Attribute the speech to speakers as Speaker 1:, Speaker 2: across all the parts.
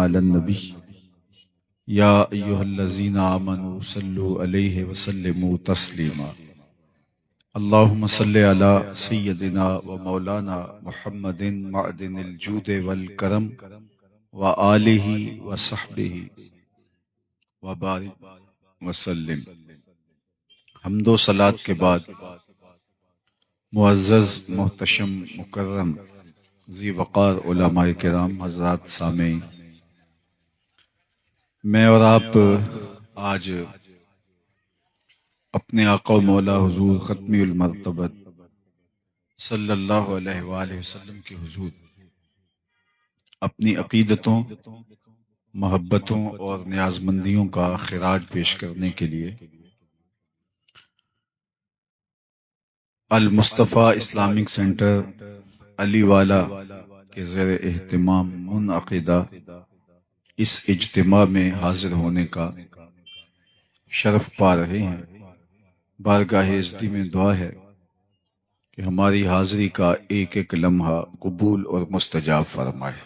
Speaker 1: علی النبی یا ایہا الذین آمنوا صلوا علیہ وسلموا تسلیما اللہم صلی علی سیدنا و مولانا محمد معدن الجود والکرم وآلہ وصحبہ وبارک وسلم۔ حمد و صلاۃ کے بعد معزز محتشم مکرم ذی وقار علماء کرام حضرات سامعین، میں اور آپ آج اپنے آقا و مولا حضور ختمی المرتبت صلی اللہ علیہ وآلہ وسلم کے حضور اپنی عقیدتوں، محبتوں اور نیازمندیوں کا خراج پیش کرنے کے لیے المصطفیٰ اسلامک سینٹر علی والا کے زیر اہتمام منعقدہ اس اجتماع میں حاضر ہونے کا شرف پا رہے ہیں۔ بارگاہ عزتی میں دعا ہے کہ ہماری حاضری کا ایک ایک لمحہ قبول اور مستجاب فرمائے۔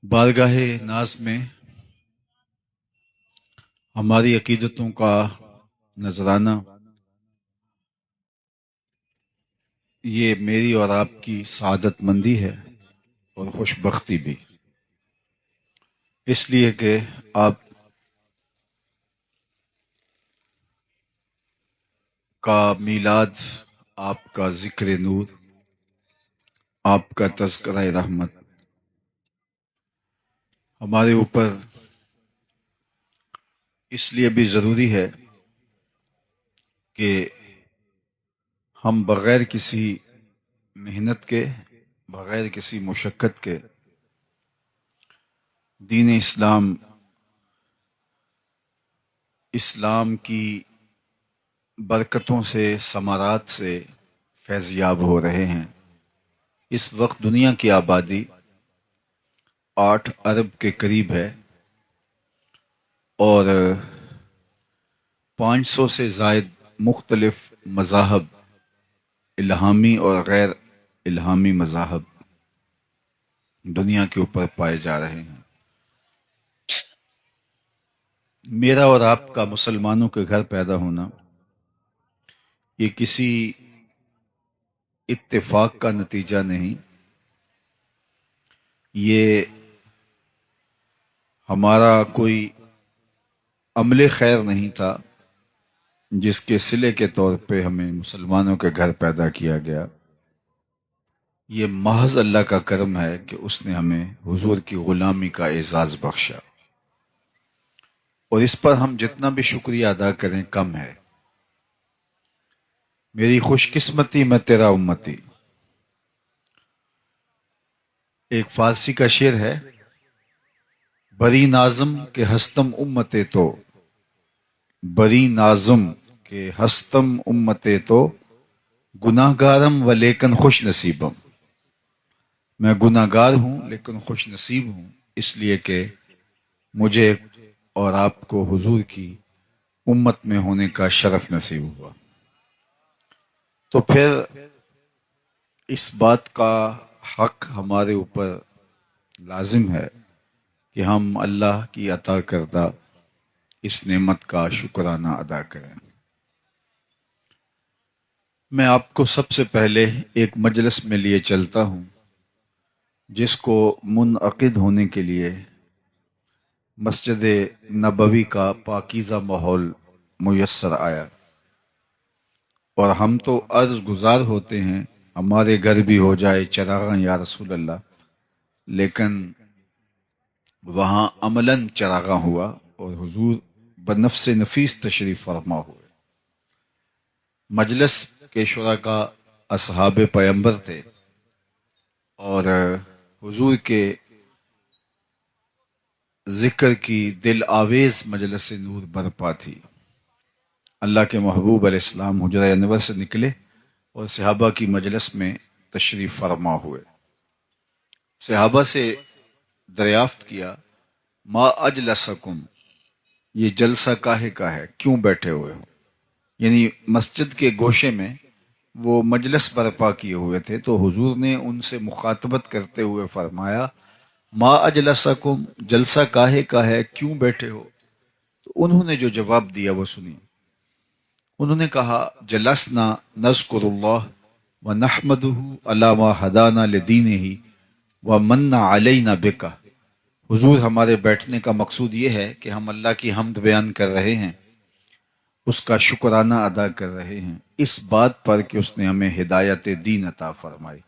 Speaker 1: بارگاہ ناز میں ہماری عقیدتوں کا نذرانہ یہ میری اور آپ کی سعادت مندی ہے اور خوش بختی بھی، اس لیے کہ آپ کا میلاد، آپ کا ذکر نور، آپ کا تذکرہ رحمت ہمارے اوپر اس لیے بھی ضروری ہے کہ ہم بغیر کسی محنت کے، بغیر کسی مشقت کے دین اسلام کی برکتوں سے، ثمرات سے فیض یاب ہو رہے ہیں۔ اس وقت دنیا کی آبادی 8 ارب کے قریب ہے اور 500 سے زائد مختلف مذاہب، الہامی اور غیر الہامی مذاہب دنیا کے اوپر پائے جا رہے ہیں۔ میرا اور آپ کا مسلمانوں کے گھر پیدا ہونا یہ کسی اتفاق کا نتیجہ نہیں، یہ ہمارا کوئی عمل خیر نہیں تھا جس کے صلے کے طور پہ ہمیں مسلمانوں کے گھر پیدا کیا گیا۔ یہ محض اللہ کا کرم ہے کہ اس نے ہمیں حضور کی غلامی کا اعزاز بخشا، اور اس پر ہم جتنا بھی شکریہ ادا کریں کم ہے۔ میری خوش قسمتی میں تیرا امتی، ایک فارسی کا شعر ہے، بری نازم کہ ہستم امتے تو، بری نازم کہ ہستم امتے تو، گناہ گارم و لیکن خوش نصیبم۔ میں گناہ گار ہوں لیکن خوش نصیب ہوں، اس لیے کہ مجھے اور آپ کو حضور کی امت میں ہونے کا شرف نصیب ہوا۔ تو پھر اس بات کا حق ہمارے اوپر لازم ہے کہ ہم اللہ کی عطا کردہ اس نعمت کا شکرانہ ادا کریں۔ میں آپ کو سب سے پہلے ایک مجلس میں لیے چلتا ہوں جس کو منعقد ہونے کے لیے مسجد نبوی کا پاکیزہ ماحول میسر آیا، اور ہم تو عرض گزار ہوتے ہیں ہمارے گھر بھی ہو جائے چراغاں یا رسول اللہ، لیکن وہاں عملاً چراغاں ہوا اور حضور بنفس نفیس تشریف فرما ہوئے۔ مجلس کے شرکاء اصحاب پیمبر تھے اور حضور کے ذکر کی دل آویز مجلس نور برپا تھی۔ اللہ کے محبوب علیہ السلام حجرہ انور سے نکلے اور صحابہ کی مجلس میں تشریف فرما ہوئے۔ صحابہ سے دریافت کیا، ما اجلسکم، یہ جلسہ کاہے کا ہے، کیوں بیٹھے ہوئے ہو؟ یعنی مسجد کے گوشے میں وہ مجلس برپا کیے ہوئے تھے، تو حضور نے ان سے مخاطبت کرتے ہوئے فرمایا ما اجلسکم، جلسہ کاہے کا ہے، کیوں بیٹھے ہو؟ تو انہوں نے جو جواب دیا وہ سنیے۔ انہوں نے کہا جلسنا نذکر اللہ ونحمدہ علی ما ہدانا لدینہ ومن علینا بک۔ حضور، ہمارے بیٹھنے کا مقصود یہ ہے کہ ہم اللہ کی حمد بیان کر رہے ہیں، اس کا شکرانہ ادا کر رہے ہیں اس بات پر کہ اس نے ہمیں ہدایت دین عطا فرمائی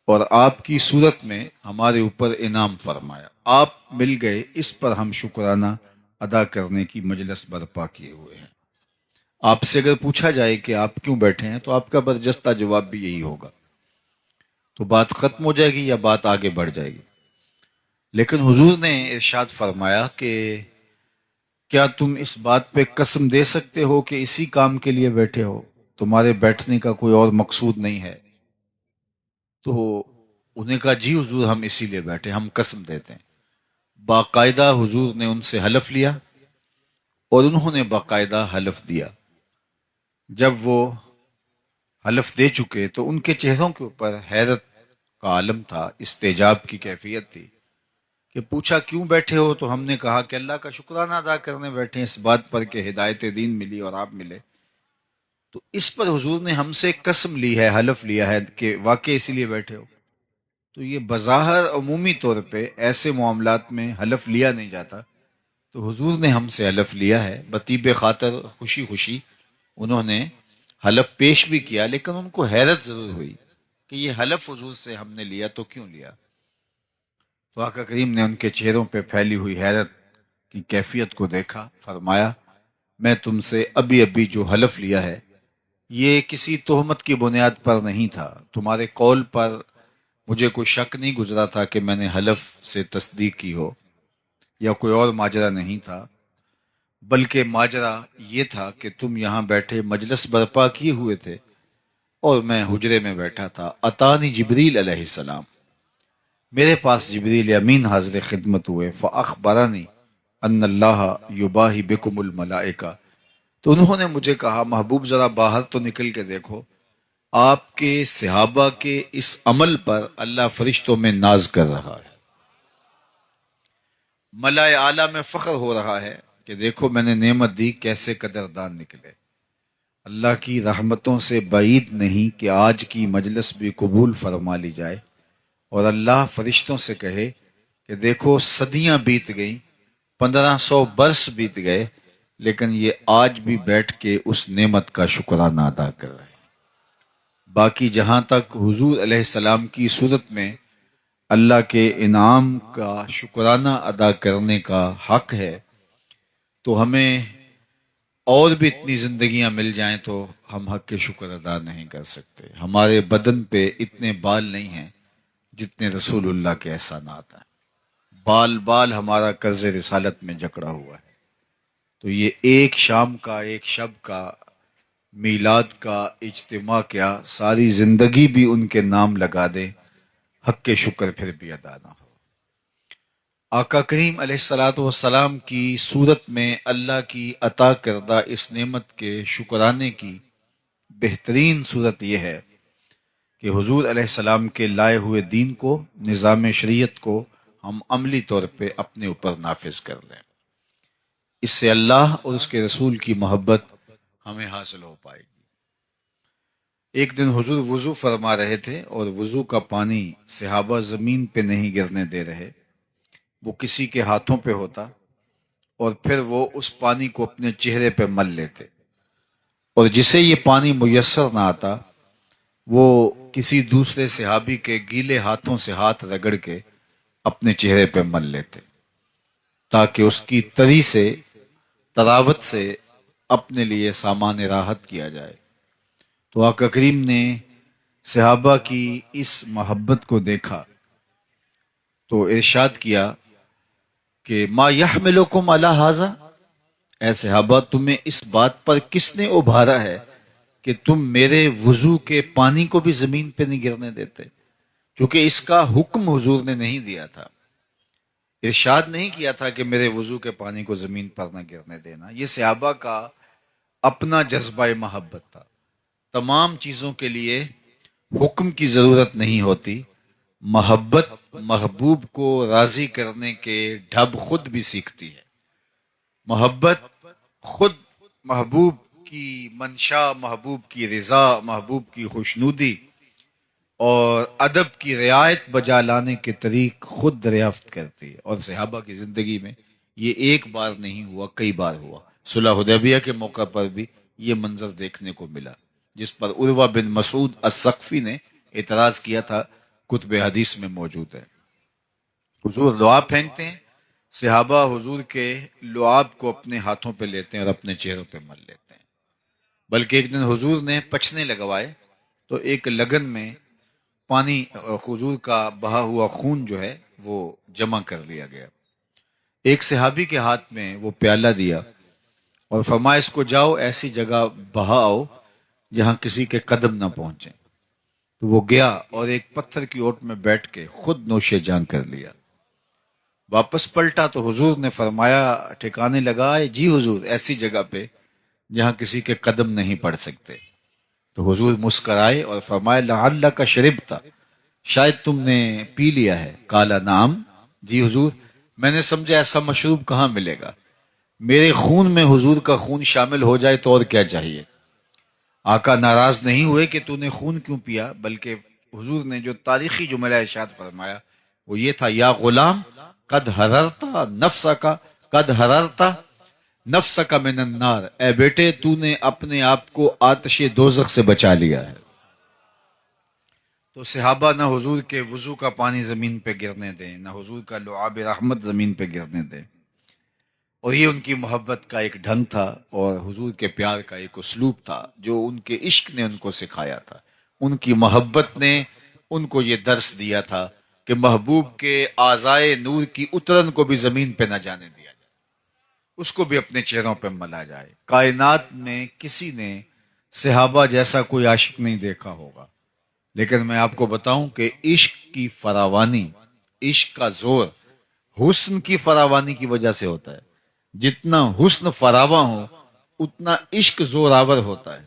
Speaker 1: اور آپ کی صورت میں ہمارے اوپر انعام فرمایا۔ آپ مل گئے، اس پر ہم شکرانہ ادا کرنے کی مجلس برپا کیے ہوئے ہیں۔ آپ سے اگر پوچھا جائے کہ آپ کیوں بیٹھے ہیں تو آپ کا برجستہ جواب بھی یہی ہوگا، تو بات ختم ہو جائے گی یا بات آگے بڑھ جائے گی؟ لیکن حضور نے ارشاد فرمایا کہ کیا تم اس بات پہ قسم دے سکتے ہو کہ اسی کام کے لیے بیٹھے ہو، تمہارے بیٹھنے کا کوئی اور مقصود نہیں ہے؟ تو انہیں کہا جی حضور، ہم اسی لیے بیٹھے، ہم قسم دیتے ہیں۔ باقاعدہ حضور نے ان سے حلف لیا اور انہوں نے باقاعدہ حلف دیا۔ جب وہ حلف دے چکے تو ان کے چہروں کے اوپر حیرت کا عالم تھا، استعجاب کی کیفیت تھی کہ پوچھا کیوں بیٹھے ہو؟ تو ہم نے کہا کہ اللہ کا شکرانہ ادا کرنے بیٹھے ہیں، اس بات پر کہ ہدایت دین ملی اور آپ ملے۔ تو اس پر حضور نے ہم سے قسم لی ہے، حلف لیا ہے کہ واقعی اسی لیے بیٹھے ہو۔ تو یہ بظاہر عمومی طور پہ ایسے معاملات میں حلف لیا نہیں جاتا، تو حضور نے ہم سے حلف لیا ہے بطیب خاطر، خوشی خوشی انہوں نے حلف پیش بھی کیا، لیکن ان کو حیرت ضرور ہوئی کہ یہ حلف حضور سے ہم نے لیا تو کیوں لیا؟ تو آقا کریم نے ان کے چہروں پہ پھیلی ہوئی حیرت کی کیفیت کو دیکھا، فرمایا میں تم سے ابھی ابھی جو حلف لیا ہے یہ کسی تہمت کی بنیاد پر نہیں تھا، تمہارے قول پر مجھے کوئی شک نہیں گزرا تھا کہ میں نے حلف سے تصدیق کی ہو، یا کوئی اور ماجرا نہیں تھا، بلکہ ماجرا یہ تھا کہ تم یہاں بیٹھے مجلس برپا کیے ہوئے تھے اور میں حجرے میں بیٹھا تھا۔ اتانی جبریل علیہ السلام، میرے پاس جبریل امین حاضر خدمت ہوئے، فاخبرنی ان اللہ یباہی بکم الملائکہ، تو انہوں نے مجھے کہا محبوب ذرا باہر تو نکل کے دیکھو، آپ کے صحابہ کے اس عمل پر اللہ فرشتوں میں ناز کر رہا ہے، ملائے اعلیٰ میں فخر ہو رہا ہے کہ دیکھو میں نے نعمت دی، کیسے قدردان نکلے۔ اللہ کی رحمتوں سے بعید نہیں کہ آج کی مجلس بھی قبول فرما لی جائے اور اللہ فرشتوں سے کہے کہ دیکھو صدیاں بیت گئیں، 1500 برس بیت گئے، لیکن یہ آج بھی بیٹھ کے اس نعمت کا شکرانہ ادا کر رہے ہیں۔ باقی جہاں تک حضور علیہ السلام کی صورت میں اللہ کے انعام کا شکرانہ ادا کرنے کا حق ہے، تو ہمیں اور بھی اتنی زندگیاں مل جائیں تو ہم حق کے شکر ادا نہیں کر سکتے۔ ہمارے بدن پہ اتنے بال نہیں ہیں جتنے رسول اللہ کے احسانات ہیں، بال بال ہمارا قرض رسالت میں جکڑا ہوا ہے۔ تو یہ ایک شام کا، ایک شب کا، میلاد کا اجتماع کیا، ساری زندگی بھی ان کے نام لگا دے، حق کے شکر پھر بھی ادا نہ ہو۔ آقا کریم علیہ الصلوۃ والسلام کی صورت میں اللہ کی عطا کردہ اس نعمت کے شکرانے کی بہترین صورت یہ ہے کہ حضور علیہ السلام کے لائے ہوئے دین کو، نظام شریعت کو ہم عملی طور پہ اپنے اوپر نافذ کر لیں۔ اس سے اللہ اور اس کے رسول کی محبت ہمیں حاصل ہو پائے گی۔ ایک دن حضور وضو فرما رہے تھے اور وضو کا پانی صحابہ زمین پہ نہیں گرنے دے رہے، وہ کسی کے ہاتھوں پہ ہوتا اور پھر وہ اس پانی کو اپنے چہرے پہ مل لیتے، اور جسے یہ پانی میسر نہ آتا وہ کسی دوسرے صحابی کے گیلے ہاتھوں سے ہاتھ رگڑ کے اپنے چہرے پہ مل لیتے تاکہ اس کی تری سے، تراوت سے اپنے لیے سامان راحت کیا جائے۔ تو آقا کریم نے صحابہ کی اس محبت کو دیکھا تو ارشاد کیا کہ ما یحملکم علی ھذا، اے صحابہ تمہیں اس بات پر کس نے ابھارا ہے کہ تم میرے وضو کے پانی کو بھی زمین پہ نہیں گرنے دیتے؟ چونکہ اس کا حکم حضور نے نہیں دیا تھا، ارشاد نہیں کیا تھا کہ میرے وضو کے پانی کو زمین پر نہ گرنے دینا، یہ صحابہ کا اپنا جذبہ محبت تھا۔ تمام چیزوں کے لیے حکم کی ضرورت نہیں ہوتی، محبت محبوب کو راضی کرنے کے ڈھب خود بھی سیکھتی ہے۔ محبت خود محبوب کی منشا، محبوب کی رضا، محبوب کی خوشنودی اور ادب کی رعایت بجا لانے کے طریق خود دریافت کرتی ہے۔ اور صحابہ کی زندگی میں یہ ایک بار نہیں ہوا، کئی بار ہوا۔ صلح حدیبیہ کے موقع پر بھی یہ منظر دیکھنے کو ملا، جس پر عروہ بن مسعود الثقفی نے اعتراض کیا تھا، کتب حدیث میں موجود ہے۔ حضور لعاب پھینکتے ہیں، صحابہ حضور کے لعاب کو اپنے ہاتھوں پہ لیتے ہیں اور اپنے چہروں پہ مل لیتے ہیں۔ بلکہ ایک دن حضور نے پچھنے لگوائے تو ایک لگن میں پانی، حضور کا بہا ہوا خون جو ہے وہ جمع کر لیا گیا۔ ایک صحابی کے ہاتھ میں وہ پیالہ دیا اور فرمایا اس کو جاؤ ایسی جگہ بہاؤ جہاں کسی کے قدم نہ پہنچے۔ تو وہ گیا اور ایک پتھر کی اوٹ میں بیٹھ کے خود نوش جان کر لیا۔ واپس پلٹا تو حضور نے فرمایا، ٹھکانے لگائے، جی حضور ایسی جگہ پہ جہاں کسی کے قدم نہیں پڑ سکتے۔ تو حضور مسکرائے اور فرمایا، لعلک شربت، شاید تم نے پی لیا ہے۔ قال نعم، جی حضور، میں نے سمجھا ایسا مشروب کہاں ملے گا، میرے خون میں حضور کا خون شامل ہو جائے تو اور کیا چاہیے۔ آقا ناراض نہیں ہوئے کہ تو نے خون کیوں پیا، بلکہ حضور نے جو تاریخی جملہ ارشاد فرمایا وہ یہ تھا، یا غلام قد حررت نفسک، قد حررت نفسک من النار، اے بیٹے تو نے اپنے آپ کو آتش دوزخ سے بچا لیا ہے۔ تو صحابہ نہ حضور کے وضو کا پانی زمین پہ گرنے دیں، نہ حضور کا لعاب رحمت زمین پہ گرنے دیں۔ اور یہ ان کی محبت کا ایک ڈھنگ تھا اور حضور کے پیار کا ایک اسلوب تھا جو ان کے عشق نے ان کو سکھایا تھا۔ ان کی محبت نے ان کو یہ درس دیا تھا کہ محبوب کے اعضائے نور کی اترن کو بھی زمین پہ نہ جانے دیا جائے، اس کو بھی اپنے چہروں پہ ملا جائے۔ کائنات میں کسی نے صحابہ جیسا کوئی عاشق نہیں دیکھا ہوگا، لیکن میں آپ کو بتاؤں کہ عشق کی فراوانی، عشق کا زور حسن کی فراوانی کی وجہ سے ہوتا ہے۔ جتنا حسن فراواں ہو اتنا عشق زور آور ہوتا ہے۔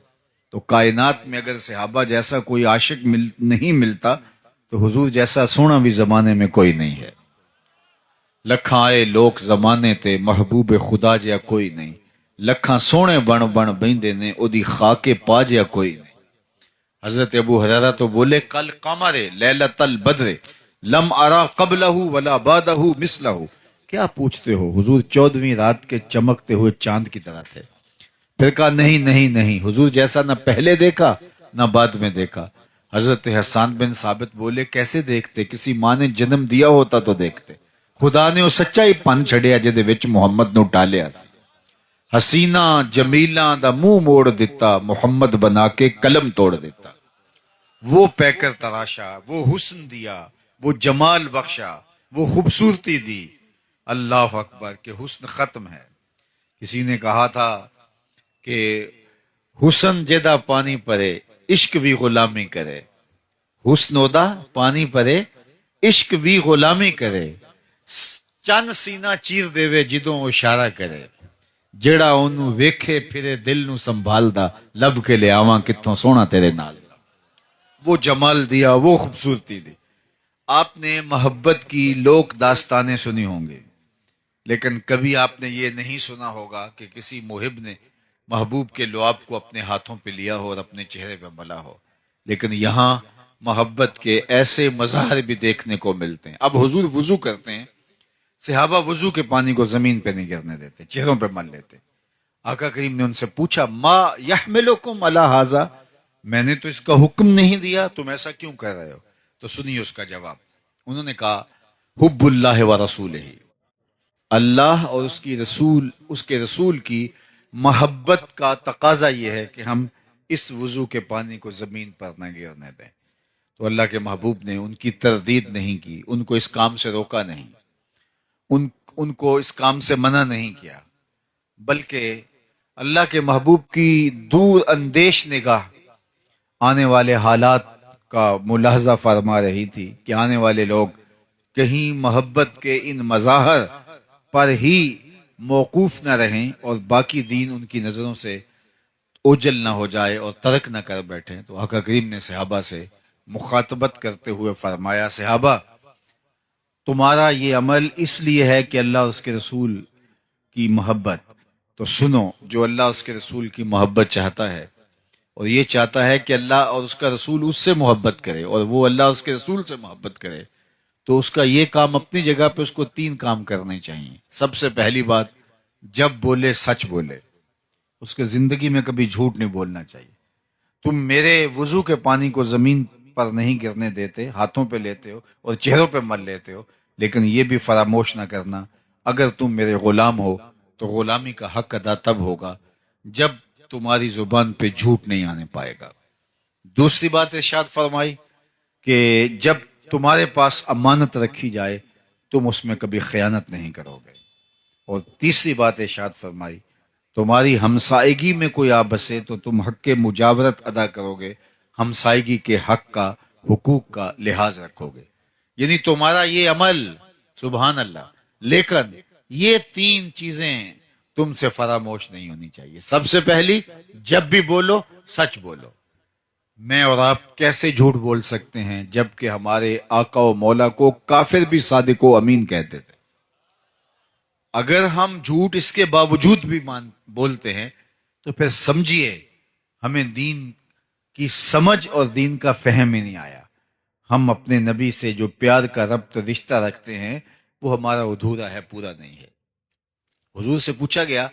Speaker 1: تو کائنات میں اگر صحابہ جیسا کوئی عاشق نہیں ملتا تو حضور جیسا سونا بھی زمانے میں کوئی نہیں ہے۔ لکھاں آئے لوک زمانے تے محبوب خدا جیا کوئی نہیں، لکھاں سونے بن بن بیندے نے او دی خاکے پا جیا کوئی نہیں۔ حضرت ابو ہریرہ تو بولے، کل قمر لیلۃ البدر لم ارا قبلہ ولا بعدہ مثلہ۔ کیا پوچھتے ہو، حضور 14ویں رات کے چمکتے ہوئے چاند کی طرح تھے۔ پھر کہا نہیں نہیں نہیں، حضور جیسا نہ پہلے دیکھا نہ بعد میں دیکھا۔ حضرت حسان بن ثابت بولے، کیسے دیکھتے، کسی ماں نے جنم دیا ہوتا تو دیکھتے۔ خدا نے وہ سچا ہی پن چھڑیا جدے وچ محمد نو ٹالیا سی۔ حسینہ جمیلاں دا منہ موڑ دیتا، محمد بنا کے قلم توڑ دیتا۔ وہ پیکر تراشا، وہ حسن دیا، وہ جمال بخشا، وہ خوبصورتی دی۔ اللہ اکبر کہ حسن ختم ہے۔ کسی نے کہا تھا کہ حسن جدا پانی پرے عشق بھی غلامی کرے، حسن ادا پانی پرے عشق بھی غلامی کرے، چند سینہ چیر دیوے جدوں اشارہ کرے، جڑا اونوں ویکھے پھرے دل نو سنبھالدا، لب کے لے آواں کتھوں سونا تیرے نال۔ وہ جمال دیا، وہ خوبصورتی دی۔ آپ نے محبت کی لوک داستانیں سنی ہوں گی، لیکن کبھی آپ نے یہ نہیں سنا ہوگا کہ کسی محب نے محبوب کے لعاب کو اپنے ہاتھوں پہ لیا ہو اور اپنے چہرے پہ ملا ہو۔ لیکن یہاں محبت کے ایسے مظاہر بھی دیکھنے کو ملتے ہیں۔ اب حضور وضو کرتے ہیں، صحابہ وضو کے پانی کو زمین پہ نہیں گرنے دیتے، چہروں پہ مل لیتے۔ آقا کریم نے ان سے پوچھا، ما یحملکم علی ھذا، میں نے تو اس کا حکم نہیں دیا، تم ایسا کیوں کر رہے ہو؟ تو سنیے اس کا جواب۔ انہوں نے کہا، حب اللہ و رسولہ، اللہ اور اس کے رسول کی محبت کا تقاضا یہ ہے کہ ہم اس وضو کے پانی کو زمین پر نہ گرنے دیں۔ تو اللہ کے محبوب نے ان کی تردید نہیں کی، ان کو اس کام سے روکا نہیں، ان کو اس کام سے منع نہیں کیا، بلکہ اللہ کے محبوب کی دور اندیش نگاہ آنے والے حالات کا ملاحظہ فرما رہی تھی کہ آنے والے لوگ کہیں محبت کے ان مظاہر پر ہی موقوف نہ رہیں اور باقی دین ان کی نظروں سے اوجل نہ ہو جائے اور ترک نہ کر بیٹھیں۔ تو آقا کریم نے صحابہ سے مخاطبت کرتے ہوئے فرمایا، صحابہ تمہارا یہ عمل اس لیے ہے کہ اللہ اور اس کے رسول کی محبت. تو سنو، جو اللہ اور اس کے رسول کی محبت چاہتا ہے اور یہ چاہتا ہے کہ اللہ اور اس کا رسول اس سے محبت کرے اور وہ اللہ اور اس کے رسول سے محبت کرے، تو اس کا یہ کام اپنی جگہ پہ اس کو 3 کام کرنے چاہیے. سب سے پہلی بات، جب بولے سچ بولے. اس کے زندگی میں کبھی جھوٹ نہیں بولنا چاہیے. تم میرے وضو کے پانی کو زمین پر نہیں گرنے دیتے، ہاتھوں پہ لیتے ہو اور چہروں پہ مل لیتے ہو، لیکن یہ بھی فراموش نہ کرنا اگر تم میرے غلام ہو تو غلامی کا حق ادا تب ہوگا جب تمہاری زبان پہ جھوٹ نہیں آنے پائے گا. دوسری بات ارشاد فرمائی کہ جب تمہارے پاس امانت رکھی جائے تم اس میں کبھی خیانت نہیں کرو گے. اور تیسری بات ارشاد فرمائی، تمہاری ہمسائیگی میں کوئی آ بسے تو تم حق کے مجاورت ادا کرو گے، ہمسائیگی کے حق کا، حقوق کا لحاظ رکھو گے. یعنی تمہارا یہ عمل، سبحان اللہ، لیکن یہ 3 چیزیں تم سے فراموش نہیں ہونی چاہیے. سب سے پہلی، جب بھی بولو سچ بولو. میں اور آپ کیسے جھوٹ بول سکتے ہیں جبکہ ہمارے آقا و مولا کو کافر بھی صادق و امین کہتے تھے؟ اگر ہم جھوٹ اس کے باوجود بھی بولتے ہیں تو پھر سمجھیے ہمیں دین کی سمجھ اور دین کا فہم ہی نہیں آیا. ہم اپنے نبی سے جو پیار کا ربط رشتہ رکھتے ہیں وہ ہمارا ادھورا ہے، پورا نہیں ہے. حضور سے پوچھا گیا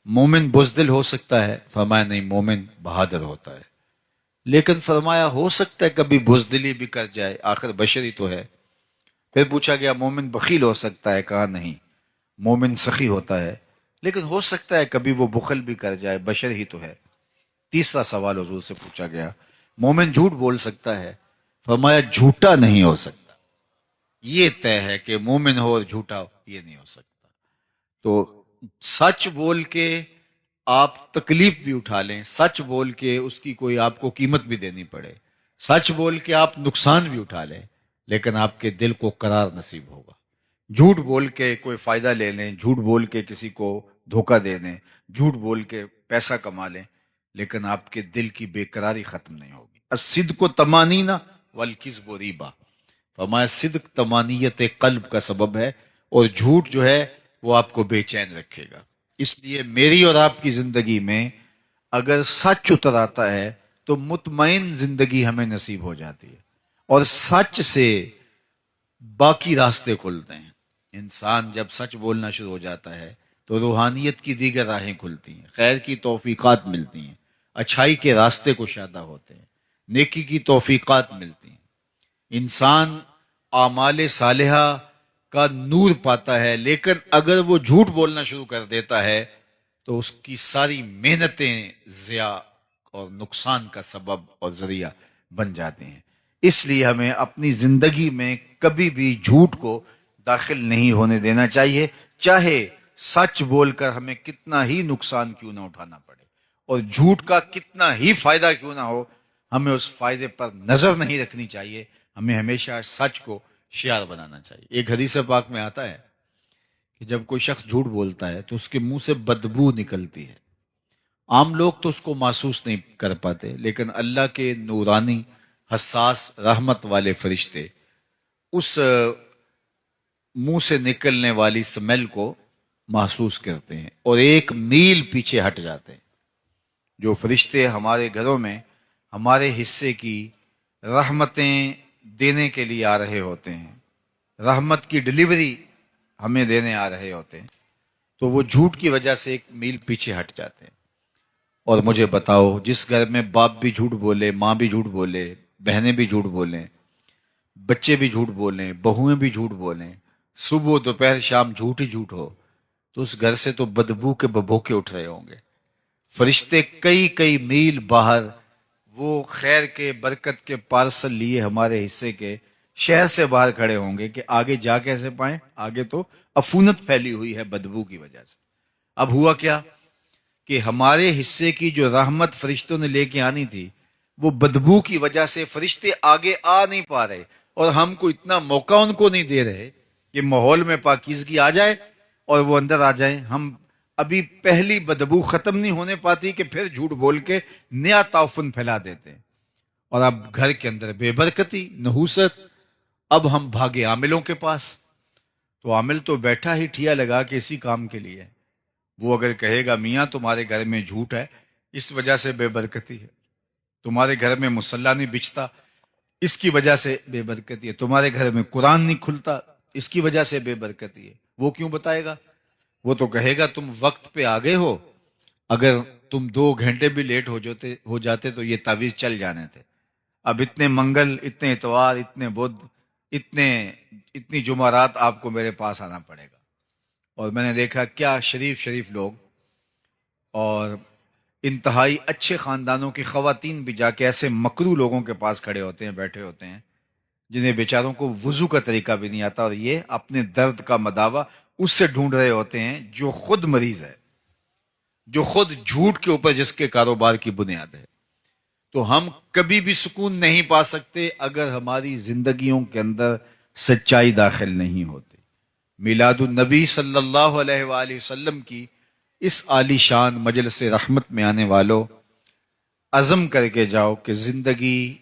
Speaker 1: مومن بزدل ہو سکتا ہے؟ فرمایا نہیں، مومن بہادر ہوتا ہے. لیکن فرمایا ہو سکتا ہے کبھی بزدلی بھی کر جائے، آخر بشر ہی تو ہے. پھر پوچھا گیا مومن بخیل ہو سکتا ہے؟ کہا نہیں، مومن سخی ہوتا ہے، لیکن ہو سکتا ہے کبھی وہ بخل بھی کر جائے، بشر ہی تو ہے. تیسرا سوال حضور سے پوچھا گیا مومن جھوٹ بول سکتا ہے؟ فرمایا جھوٹا نہیں ہو سکتا. یہ طے ہے کہ مومن ہو اور جھوٹا ہو یہ نہیں ہو سکتا. تو سچ بول کے آپ تکلیف بھی اٹھا لیں، سچ بول کے اس کی کوئی آپ کو قیمت بھی دینی پڑے، سچ بول کے آپ نقصان بھی اٹھا لیں، لیکن آپ کے دل کو قرار نصیب ہوگا. جھوٹ بول کے کوئی فائدہ لے لیں، جھوٹ بول کے کسی کو دھوکہ دے دیں، جھوٹ بول کے پیسہ کما لیں، لیکن آپ کے دل کی بے قراری ختم نہیں ہوگی. الصدق طمانینہ والکذب ریبہ. فرمایا صدق طمانیت قلب کا سبب ہے اور جھوٹ جو ہے وہ آپ کو بے چین رکھے گا. اس لیے میری اور آپ کی زندگی میں اگر سچ اتر آتا ہے تو مطمئن زندگی ہمیں نصیب ہو جاتی ہے، اور سچ سے باقی راستے کھلتے ہیں. انسان جب سچ بولنا شروع ہو جاتا ہے تو روحانیت کی دیگر راہیں کھلتی ہیں، خیر کی توفیقات ملتی ہیں، اچھائی کے راستے کشادہ ہوتے ہیں، نیکی کی توفیقات ملتی ہیں. انسان اعمال صالحہ کا نور پاتا ہے، لیکن اگر وہ جھوٹ بولنا شروع کر دیتا ہے تو اس کی ساری محنتیں ضیاع اور نقصان کا سبب اور ذریعہ بن جاتے ہیں. اس لیے ہمیں اپنی زندگی میں کبھی بھی جھوٹ کو داخل نہیں ہونے دینا چاہیے، چاہے سچ بول کر ہمیں کتنا ہی نقصان کیوں نہ اٹھانا پڑے اور جھوٹ کا کتنا ہی فائدہ کیوں نہ ہو، ہمیں اس فائدے پر نظر نہیں رکھنی چاہیے. ہمیں ہمیشہ سچ کو شعار بنانا چاہیے. ایک حدیث پاک میں آتا ہے کہ جب کوئی شخص جھوٹ بولتا ہے تو اس کے منہ سے بدبو نکلتی ہے. عام لوگ تو اس کو محسوس نہیں کر پاتے، لیکن اللہ کے نورانی حساس رحمت والے فرشتے اس منہ سے نکلنے والی اسمیل کو محسوس کرتے ہیں اور 1 میل پیچھے ہٹ جاتے ہیں. جو فرشتے ہمارے گھروں میں ہمارے حصے کی رحمتیں دینے کے لیے آ رہے ہوتے ہیں، رحمت کی ڈلیوری ہمیں دینے آ رہے ہوتے ہیں، تو وہ جھوٹ کی وجہ سے 1 میل پیچھے ہٹ جاتے ہیں. اور مجھے بتاؤ، جس گھر میں باپ بھی جھوٹ بولے، ماں بھی جھوٹ بولے، بہنیں بھی جھوٹ بولیں، بچے بھی جھوٹ بولیں، بہویں بھی جھوٹ بولیں، صبح دوپہر شام جھوٹ ہی جھوٹ ہو، تو اس گھر سے تو بدبو کے ببوکے اٹھ رہے ہوں گے. فرشتے کئی کئی میل باہر وہ خیر کے برکت کے پارسل لیے ہمارے حصے کے شہر سے باہر کھڑے ہوں گے کہ آگے جا کیسے پائیں، آگے تو عفونت پھیلی ہوئی ہے بدبو کی وجہ سے. اب ہوا کیا کہ ہمارے حصے کی جو رحمت فرشتوں نے لے کے آنی تھی وہ بدبو کی وجہ سے فرشتے آگے آ نہیں پا رہے، اور ہم کو اتنا موقع ان کو نہیں دے رہے کہ ماحول میں پاکیزگی آ جائے اور وہ اندر آ جائیں. ہم ابھی پہلی بدبو ختم نہیں ہونے پاتی کہ پھر جھوٹ بول کے نیا تعفن پھیلا دیتے ہیں، اور اب گھر کے اندر بے برکتی، نحوست. اب ہم بھاگے عاملوں کے پاس تو عامل تو بیٹھا ہی ٹھیا لگا کے اسی کام کے لیے. وہ اگر کہے گا میاں تمہارے گھر میں جھوٹ ہے اس وجہ سے بے برکتی ہے، تمہارے گھر میں مصلی نہیں بچتا اس کی وجہ سے بے برکتی ہے، تمہارے گھر میں قرآن نہیں کھلتا اس کی وجہ سے بے برکتی ہے، وہ کیوں بتائے گا؟ وہ تو کہے گا تم وقت پہ آگے ہو، اگر تم 2 گھنٹے بھی لیٹ ہو جاتے تو یہ تعویذ چل جانے تھے. اب اتنے منگل، اتنے اتوار، اتنے بدھ، اتنے اتنی جمعرات آپ کو میرے پاس آنا پڑے گا. اور میں نے دیکھا کیا شریف شریف لوگ اور انتہائی اچھے خاندانوں کی خواتین بھی جا کے ایسے مکرو لوگوں کے پاس کھڑے ہوتے ہیں، بیٹھے ہوتے ہیں، جنہیں بیچاروں کو وضو کا طریقہ بھی نہیں آتا، اور یہ اپنے درد کا مداوع اس سے ڈھونڈ رہے ہوتے ہیں جو خود مریض ہے، جو خود جھوٹ کے اوپر جس کے کاروبار کی بنیاد ہے. تو ہم کبھی بھی سکون نہیں پا سکتے اگر ہماری زندگیوں کے اندر سچائی داخل نہیں ہوتی. میلاد النبی صلی اللہ علیہ وآلہ وسلم کی اس عالی شان مجلس رحمت میں آنے والوں، عزم کر کے جاؤ کہ زندگی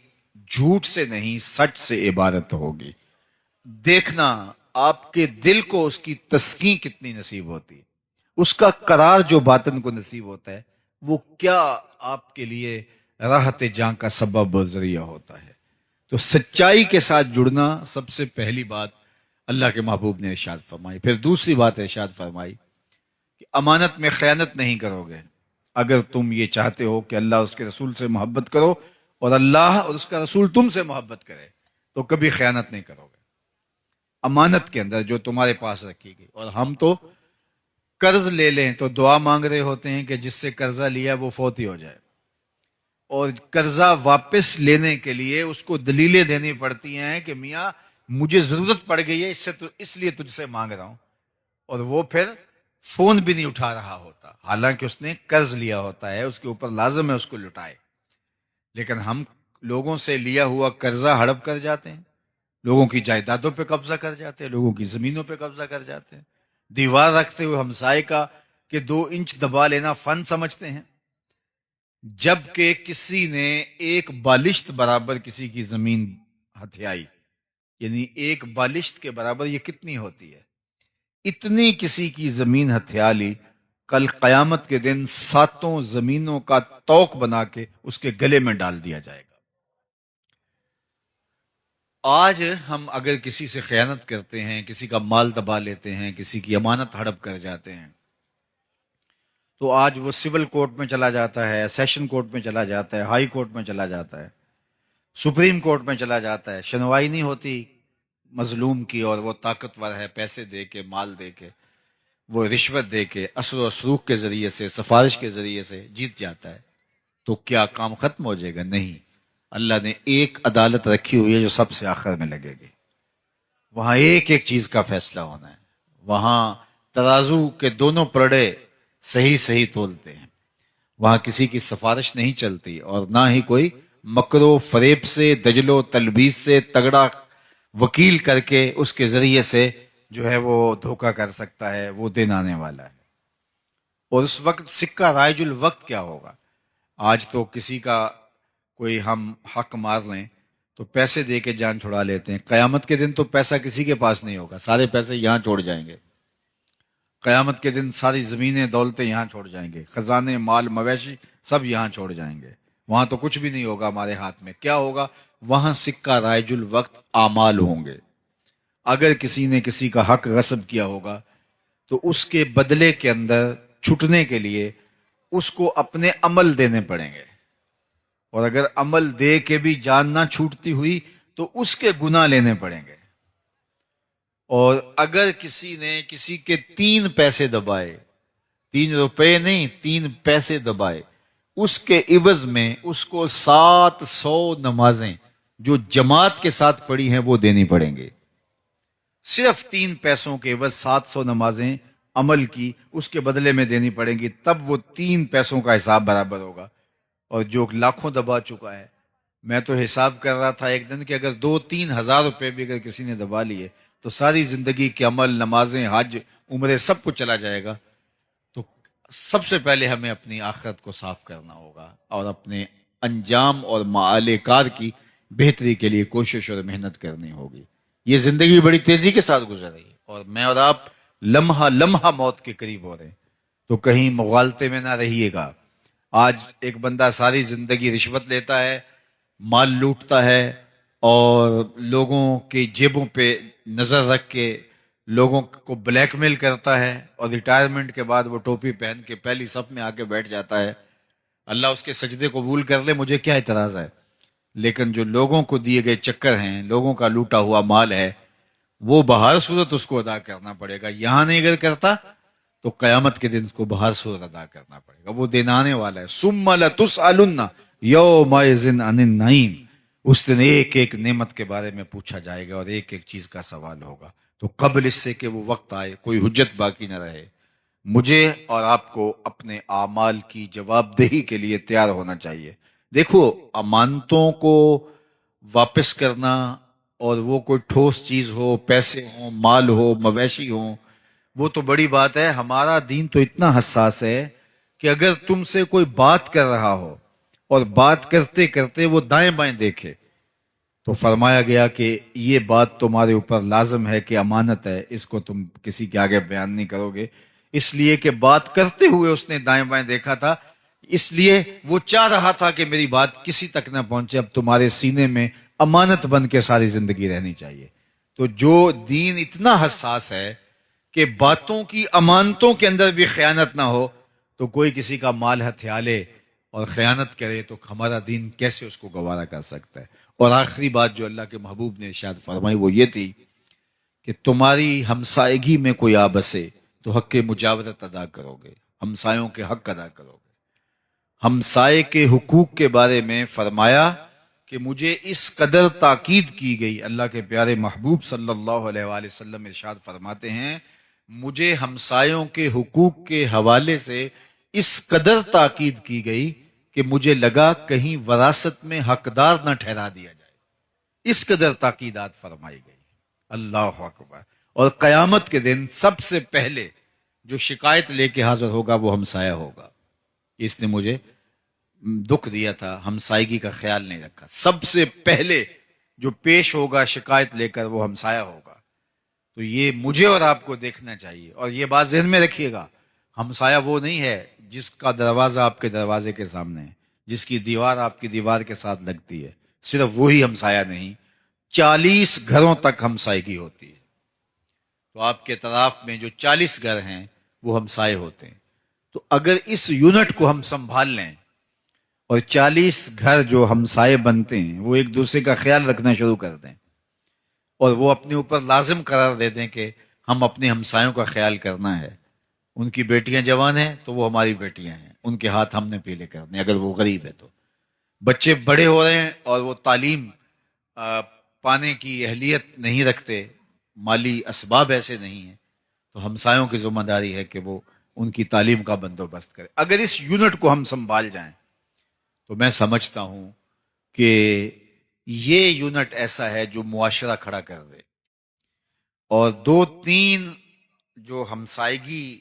Speaker 1: جھوٹ سے نہیں سچ سے عبارت ہوگی. دیکھنا آپ کے دل کو اس کی تسکین کتنی نصیب ہوتی ہے، اس کا قرار جو باطن کو نصیب ہوتا ہے وہ کیا آپ کے لیے راحت جاں کا سبب و ذریعہ ہوتا ہے. تو سچائی کے ساتھ جڑنا سب سے پہلی بات اللہ کے محبوب نے ارشاد فرمائی. پھر دوسری بات ارشاد فرمائی کہ امانت میں خیانت نہیں کرو گے. اگر تم یہ چاہتے ہو کہ اللہ اس کے رسول سے محبت کرو اور اللہ اور اس کا رسول تم سے محبت کرے تو کبھی خیانت نہیں کرو گے امانت کے اندر جو تمہارے پاس رکھی گئی. اور ہم تو قرض لے لیں تو دعا مانگ رہے ہوتے ہیں کہ جس سے قرضہ لیا وہ فوت ہی ہو جائے، اور قرضہ واپس لینے کے لیے اس کو دلیلیں دینی پڑتی ہیں کہ میاں مجھے ضرورت پڑ گئی ہے اس لیے تجھ سے مانگ رہا ہوں، اور وہ پھر فون بھی نہیں اٹھا رہا ہوتا حالانکہ اس نے قرض لیا ہوتا ہے، اس کے اوپر لازم ہے اس کو لٹائے. لیکن ہم لوگوں سے لیا ہوا قرضہ ہڑپ کر جاتے ہیں، لوگوں کی جائیدادوں پہ قبضہ کر جاتے ہیں، لوگوں کی زمینوں پہ قبضہ کر جاتے ہیں، دیوار رکھتے ہوئے ہمسائے کا کہ 2 انچ دبا لینا فن سمجھتے ہیں، جبکہ کسی نے ایک بالشت برابر کسی کی زمین ہتھیائی. یعنی ایک بالشت کے برابر یہ کتنی ہوتی ہے؟ اتنی کسی کی زمین ہتھیا لی، کل قیامت کے دن 7 زمینوں کا توق بنا کے اس کے گلے میں ڈال دیا جائے گا. آج ہم اگر کسی سے خیانت کرتے ہیں، کسی کا مال دبا لیتے ہیں، کسی کی امانت ہڑپ کر جاتے ہیں، تو آج وہ سول کورٹ میں چلا جاتا ہے، سیشن کورٹ میں چلا جاتا ہے، ہائی کورٹ میں چلا جاتا ہے، سپریم کورٹ میں چلا جاتا ہے، سنوائی نہیں ہوتی مظلوم کی، اور وہ طاقتور ہے، پیسے دے کے، مال دے کے، وہ رشوت دے کے، اثر و سلوک کے ذریعے سے، سفارش کے ذریعے سے جیت جاتا ہے. تو کیا کام ختم ہو جائے گا؟ نہیں. اللہ نے ایک عدالت رکھی ہوئی ہے جو سب سے آخر میں لگے گی. وہاں ایک ایک چیز کا فیصلہ ہونا ہے. وہاں ترازو کے دونوں پرڑے صحیح صحیح تولتے ہیں. وہاں کسی کی سفارش نہیں چلتی، اور نہ ہی کوئی مکر و فریب سے، دجل و تلبیس سے تگڑا وکیل کر کے اس کے ذریعے سے جو ہے وہ دھوکہ کر سکتا ہے. وہ دن آنے والا ہے. اور اس وقت سکہ رائج الوقت کیا ہوگا؟ آج تو کسی کا کوئی ہم حق مار لیں تو پیسے دے کے جان چھڑا لیتے ہیں. قیامت کے دن تو پیسہ کسی کے پاس نہیں ہوگا، سارے پیسے یہاں چھوڑ جائیں گے. قیامت کے دن ساری زمینیں دولتیں یہاں چھوڑ جائیں گے، خزانے مال مویشی سب یہاں چھوڑ جائیں گے. وہاں تو کچھ بھی نہیں ہوگا ہمارے ہاتھ میں. کیا ہوگا وہاں؟ سکہ رائج الوقت اعمال ہوں گے. اگر کسی نے کسی کا حق غصب کیا ہوگا تو اس کے بدلے کے اندر چھٹنے کے لیے اس کو اپنے عمل دینے پڑیں گے، اور اگر عمل دے کے بھی جان نہ چھوٹتی ہوئی تو اس کے گناہ لینے پڑیں گے. اور اگر کسی نے کسی کے 3 پیسے دبائے، 3 روپے نہیں، 3 پیسے دبائے، اس کے عوض میں اس کو 700 نمازیں جو جماعت کے ساتھ پڑھی ہیں وہ دینی پڑیں گے. صرف 3 پیسوں کے عوض 700 نمازیں عمل کی اس کے بدلے میں دینی پڑیں گی، تب وہ 3 پیسوں کا حساب برابر ہوگا. اور جو لاکھوں دبا چکا ہے، میں تو حساب کر رہا تھا ایک دن کہ اگر 2-3 ہزار روپے بھی اگر کسی نے دبا لیے تو ساری زندگی کے عمل، نمازیں، حج، عمرے سب کچھ چلا جائے گا. تو سب سے پہلے ہمیں اپنی آخرت کو صاف کرنا ہوگا اور اپنے انجام اور معال کار کی بہتری کے لیے کوشش اور محنت کرنی ہوگی. یہ زندگی بڑی تیزی کے ساتھ گزر رہی ہے اور میں اور آپ لمحہ لمحہ موت کے قریب ہو رہے ہیں، تو کہیں مغالطے میں نہ رہیے گا۔ آج ایک بندہ ساری زندگی رشوت لیتا ہے، مال لوٹتا ہے، اور لوگوں کی جیبوں پہ نظر رکھ کے لوگوں کو بلیک میل کرتا ہے، اور ریٹائرمنٹ کے بعد وہ ٹوپی پہن کے پہلی صف میں آ کے بیٹھ جاتا ہے۔ اللہ اس کے سجدے قبول کر لے، مجھے کیا اعتراض ہے؟ لیکن جو لوگوں کو دیے گئے چکر ہیں، لوگوں کا لوٹا ہوا مال ہے، وہ بہر صورت اس کو ادا کرنا پڑے گا۔ یہاں نہیں اگر کرتا تو قیامت کے دن اس کو بہر صورت ادا کرنا پڑے گا، وہ دن آنے والا ہے۔ ثم لتسألن یومئذ عن النعیم، اس دن ایک ایک نعمت کے بارے میں پوچھا جائے گا اور ایک ایک چیز کا سوال ہوگا۔ تو قبل اس سے کہ وہ وقت آئے، کوئی حجت باقی نہ رہے، مجھے اور آپ کو اپنے اعمال کی جواب دہی کے لیے تیار ہونا چاہیے۔ دیکھو، امانتوں کو واپس کرنا، اور وہ کوئی ٹھوس چیز ہو، پیسے ہوں، مال ہو، مویشی ہوں، وہ تو بڑی بات ہے۔ ہمارا دین تو اتنا حساس ہے کہ اگر تم سے کوئی بات کر رہا ہو اور بات کرتے کرتے وہ دائیں بائیں دیکھے، تو فرمایا گیا کہ یہ بات تمہارے اوپر لازم ہے کہ امانت ہے، اس کو تم کسی کے آگے بیان نہیں کرو گے، اس لیے کہ بات کرتے ہوئے اس نے دائیں بائیں دیکھا تھا، اس لیے وہ چاہ رہا تھا کہ میری بات کسی تک نہ پہنچے۔ اب تمہارے سینے میں امانت بن کے ساری زندگی رہنی چاہیے۔ تو جو دین اتنا حساس ہے کہ باتوں کی امانتوں کے اندر بھی خیانت نہ ہو، تو کوئی کسی کا مال ہتھیا لے اور خیانت کرے تو ہمارا دین کیسے اس کو گوارا کر سکتا ہے؟ اور آخری بات جو اللہ کے محبوب نے ارشاد فرمائی وہ یہ تھی کہ تمہاری ہمسائیگی میں کوئی آ بسے تو حق مجاورت ادا کرو گے، ہمسایوں کے حق ادا کرو گے۔ ہمسائے کے حقوق کے بارے میں فرمایا کہ مجھے اس قدر تاکید کی گئی، اللہ کے پیارے محبوب صلی اللہ علیہ وآلہ وسلم ارشاد فرماتے ہیں، مجھے ہمسایوں کے حقوق کے حوالے سے اس قدر تاکید کی گئی کہ مجھے لگا کہیں وراثت میں حقدار نہ ٹھہرا دیا جائے، اس قدر تاکیدات فرمائی گئی۔ اللہ اکبر۔ اور قیامت کے دن سب سے پہلے جو شکایت لے کے حاضر ہوگا وہ ہمسایہ ہوگا، اس نے مجھے دکھ دیا تھا، ہمسائیگی کا خیال نہیں رکھا۔ سب سے پہلے جو پیش ہوگا شکایت لے کر وہ ہمسایہ ہوگا۔ تو یہ مجھے اور آپ کو دیکھنا چاہیے، اور یہ بات ذہن میں رکھیے گا، ہمسایہ وہ نہیں ہے جس کا دروازہ آپ کے دروازے کے سامنے ہے، جس کی دیوار آپ کی دیوار کے ساتھ لگتی ہے، صرف وہی ہمسایہ نہیں، 40 گھروں تک ہمسائیگی ہوتی ہے۔ تو آپ کے طرف میں جو 40 گھر ہیں وہ ہمسائے ہوتے ہیں۔ تو اگر اس یونٹ کو ہم سنبھال لیں اور 40 گھر جو ہمسائے بنتے ہیں وہ ایک دوسرے کا خیال رکھنا شروع کر دیں، اور وہ اپنے اوپر لازم قرار دے دیں کہ ہم اپنے ہمسایوں کا خیال کرنا ہے، ان کی بیٹیاں جوان ہیں تو وہ ہماری بیٹیاں ہیں، ان کے ہاتھ ہم نے پیلے کرنے، اگر وہ غریب ہے تو۔ بچے بڑے ہو رہے ہیں اور وہ تعلیم پانے کی اہلیت نہیں رکھتے، مالی اسباب ایسے نہیں ہیں، تو ہمسایوں کی ذمہ داری ہے کہ وہ ان کی تعلیم کا بندوبست کرے۔ اگر اس یونٹ کو ہم سنبھال جائیں تو میں سمجھتا ہوں کہ یہ یونٹ ایسا ہے جو معاشرہ کھڑا کر دے۔ اور 2-3 جو ہمسائیگی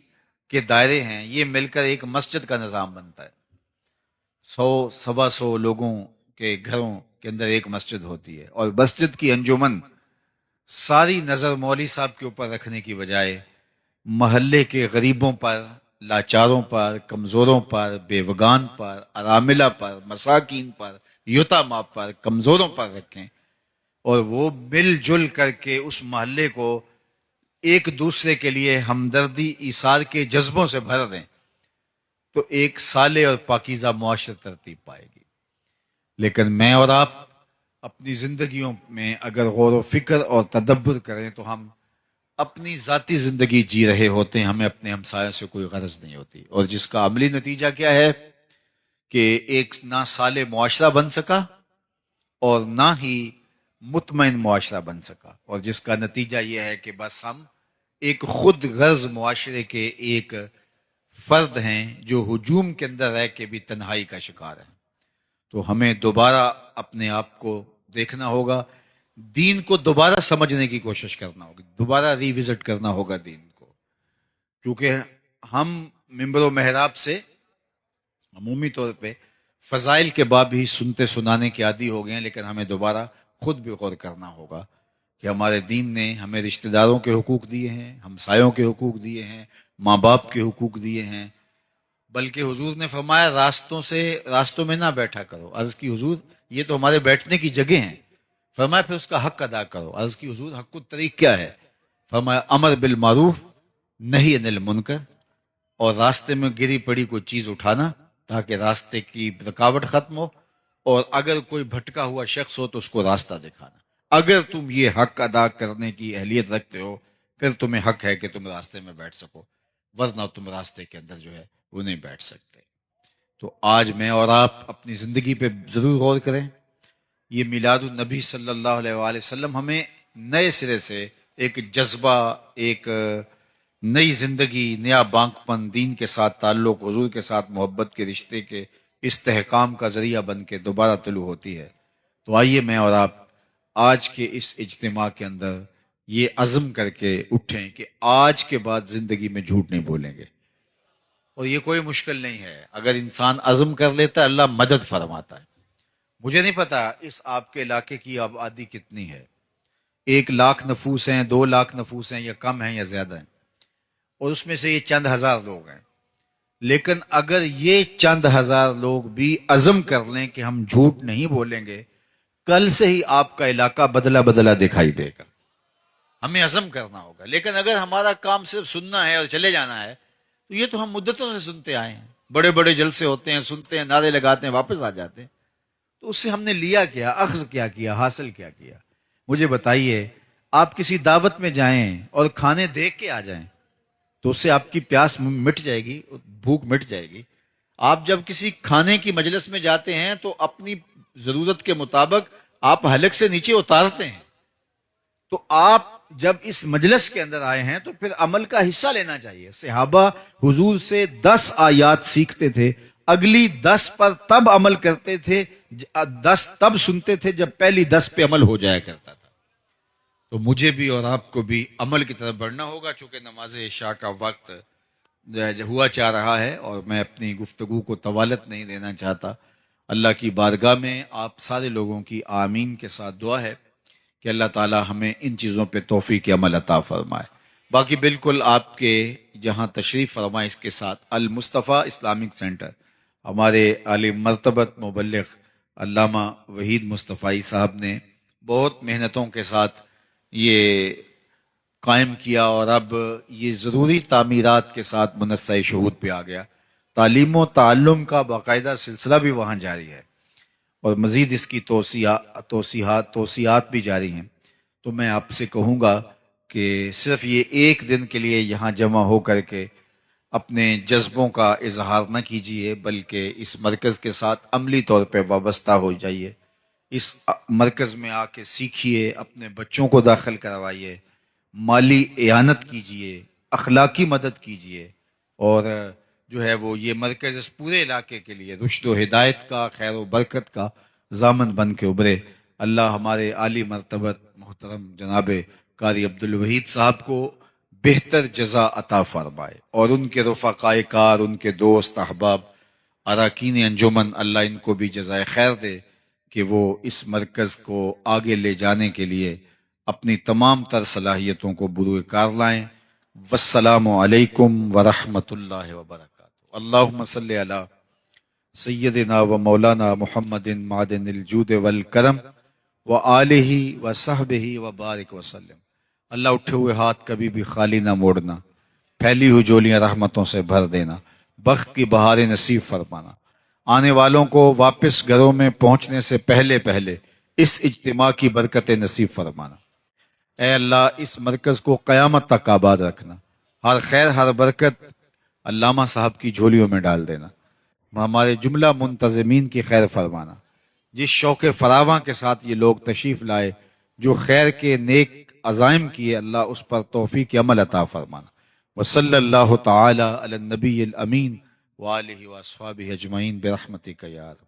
Speaker 1: کے دائرے ہیں یہ مل کر ایک مسجد کا نظام بنتا ہے، 100-125 لوگوں کے گھروں کے اندر ایک مسجد ہوتی ہے، اور مسجد کی انجمن ساری نظر مولوی صاحب کے اوپر رکھنے کی بجائے محلے کے غریبوں پر، لاچاروں پر، کمزوروں پر، بیوگان پر، اراملہ پر، مساکین پر، یتامہ پر، کمزوروں پر رکھیں، اور وہ مل جل کر کے اس محلے کو ایک دوسرے کے لیے ہمدردی ایثار کے جذبوں سے بھر دیں، تو ایک صالح اور پاکیزہ معاشرہ ترتیب پائے گی۔ لیکن میں اور آپ اپنی زندگیوں میں اگر غور و فکر اور تدبر کریں تو ہم اپنی ذاتی زندگی جی رہے ہوتے ہیں، ہمیں اپنے ہمسایوں سے کوئی غرض نہیں ہوتی، اور جس کا عملی نتیجہ کیا ہے کہ ایک نہ صالح معاشرہ بن سکا اور نہ ہی مطمئن معاشرہ بن سکا، اور جس کا نتیجہ یہ ہے کہ بس ہم ایک خود غرض معاشرے کے ایک فرد ہیں جو ہجوم کے اندر رہ کے بھی تنہائی کا شکار ہیں۔ تو ہمیں دوبارہ اپنے آپ کو دیکھنا ہوگا، دین کو دوبارہ سمجھنے کی کوشش کرنا ہوگی، دوبارہ ریوزٹ کرنا ہوگا دین کو، کیونکہ ہم منبر و محراب سے عمومی طور پہ فضائل کے باب ہی سنتے سنانے کے عادی ہو گئے ہیں، لیکن ہمیں دوبارہ خود بھی غور کرنا ہوگا کہ ہمارے دین نے ہمیں رشتہ داروں کے حقوق دیے ہیں، ہمسایوں کے حقوق دیے ہیں، ماں باپ کے حقوق دیے ہیں، بلکہ حضور نے فرمایا راستوں میں نہ بیٹھا کرو۔ عرض کی حضور یہ تو ہمارے بیٹھنے کی جگہ ہیں۔ فرمایا پھر اس کا حق ادا کرو۔ عرض کی حضور حق الطریق کیا ہے؟ فرمایا امر بالمعروف نہی عن المنکر، اور راستے میں گری پڑی کوئی چیز اٹھانا تاکہ راستے کی رکاوٹ ختم ہو، اور اگر کوئی بھٹکا ہوا شخص ہو تو اس کو راستہ دکھانا۔ اگر تم یہ حق ادا کرنے کی اہلیت رکھتے ہو پھر تمہیں حق ہے کہ تم راستے میں بیٹھ سکو، ورنہ تم راستے کے اندر جو ہے وہ نہیں بیٹھ سکتے۔ تو آج میں اور آپ اپنی زندگی پہ ضرور غور کریں۔ یہ میلاد النبی صلی اللہ علیہ وآلہ وسلم ہمیں نئے سرے سے ایک جذبہ، ایک نئی زندگی، نیا بانک پن، دین کے ساتھ تعلق، حضور کے ساتھ محبت کے رشتے کے استحکام کا ذریعہ بن کے دوبارہ طلوع ہوتی ہے۔ تو آئیے میں اور آپ آج کے اس اجتماع کے اندر یہ عزم کر کے اٹھیں کہ آج کے بعد زندگی میں جھوٹ نہیں بولیں گے، اور یہ کوئی مشکل نہیں ہے۔ اگر انسان عزم کر لیتا ہے اللہ مدد فرماتا ہے۔ مجھے نہیں پتا اس آپ کے علاقے کی آبادی کتنی ہے، 1,00,000 نفوس ہیں، 2,00,000 نفوس ہیں، یا کم ہیں یا زیادہ ہیں، اور اس میں سے یہ چند ہزار لوگ ہیں۔ لیکن اگر یہ چند ہزار لوگ بھی عزم کر لیں کہ ہم جھوٹ نہیں بولیں گے، کل سے ہی آپ کا علاقہ بدلا بدلا دکھائی دے گا۔ ہمیں عزم کرنا ہوگا۔ لیکن اگر ہمارا کام صرف سننا ہے اور چلے جانا ہے تو یہ تو ہم مدتوں سے سنتے آئے ہیں، بڑے بڑے جلسے ہوتے ہیں، سنتے ہیں، نعرے لگاتے ہیں، واپس آ جاتے ہیں۔ تو اس سے ہم نے لیا کیا، اخذ کیا کیا، حاصل کیا کیا؟ مجھے بتائیے، آپ کسی دعوت میں جائیں اور کھانے دیکھ کے آ جائیں تو اس سے آپ کی پیاس مٹ جائے گی، بھوک مٹ جائے گی۔ آپ جب کسی کھانے کی مجلس میں جاتے ہیں تو اپنی ضرورت کے مطابق آپ حلق سے نیچے اتارتے ہیں۔ تو آپ جب اس مجلس کے اندر آئے ہیں تو پھر عمل کا حصہ لینا چاہیے۔ صحابہ حضور سے 10 آیات سیکھتے تھے، اگلی 10 پر تب عمل کرتے تھے، 10 تب سنتے تھے جب پہلی 10 پہ عمل ہو جایا کرتا تھا۔ تو مجھے بھی اور آپ کو بھی عمل کی طرف بڑھنا ہوگا، چونکہ نماز عشاء کا وقت ہوا چاہ رہا ہے اور میں اپنی گفتگو کو طوالت نہیں دینا چاہتا۔ اللہ کی بارگاہ میں آپ سارے لوگوں کی آمین کے ساتھ دعا ہے کہ اللہ تعالی ہمیں ان چیزوں پہ توفیق عمل عطا فرمائے۔ باقی بالکل آپ کے جہاں تشریف فرمائے، اس کے ساتھ المصطفیٰ اسلامک سینٹر، ہمارے عالم مرتبت مبلغ علامہ وحید مصطفی صاحب نے بہت محنتوں کے ساتھ یہ قائم کیا، اور اب یہ ضروری تعمیرات کے ساتھ منصہ شہود پہ آ گیا۔ تعلیم و تعلم کا باقاعدہ سلسلہ بھی وہاں جاری ہے، اور مزید اس کی توسیعات بھی جاری ہیں۔ تو میں آپ سے کہوں گا کہ صرف یہ ایک دن کے لیے یہاں جمع ہو کر کے اپنے جذبوں کا اظہار نہ کیجیے، بلکہ اس مرکز کے ساتھ عملی طور پہ وابستہ ہو جائیے۔ اس مرکز میں آ کے سیکھیے، اپنے بچوں کو داخل کروائیے، مالی اعانت کیجیے، اخلاقی مدد کیجیے، اور جو ہے وہ یہ مرکز اس پورے علاقے کے لیے رشد و ہدایت کا، خیر و برکت کا ضامن بن کے ابھرے۔ اللہ ہمارے عالی مرتبت محترم جناب قاری عبدالوحید صاحب کو بہتر جزا عطا فرمائے، اور ان کے رفقائے کار، ان کے دوست احباب، اراکین انجمن، اللہ ان کو بھی جزائے خیر دے کہ وہ اس مرکز کو آگے لے جانے کے لیے اپنی تمام تر صلاحیتوں کو بروئے کار لائیں۔ والسلام علیکم ورحمۃ اللہ وبرکاتہ۔ اللہم صلی علی سیدنا و مولانا محمد معدن الجود والکرم وآلہ وصحبہ وبارک وسلم۔ اللہ اٹھے ہوئے ہاتھ کبھی بھی خالی نہ موڑنا، پھیلی ہوئی جولیاں رحمتوں سے بھر دینا، بخت کی بہاریں نصیب فرمانا، آنے والوں کو واپس گھروں میں پہنچنے سے پہلے پہلے اس اجتماع کی برکت نصیب فرمانا۔ اے اللہ اس مرکز کو قیامت تک آباد رکھنا، ہر خیر ہر برکت علامہ صاحب کی جھولیوں میں ڈال دینا، ہمارے جملہ منتظمین کی خیر فرمانا۔ جس شوق فراواں کے ساتھ یہ لوگ تشریف لائے، جو خیر کے نیک عزائم کیے، اللہ اس پر توفیق عمل عطا فرمانا۔ وصلی اللہ تعالی علی النبی الامین وآلہ واصحابہ اجمعین برحمتک یا رب۔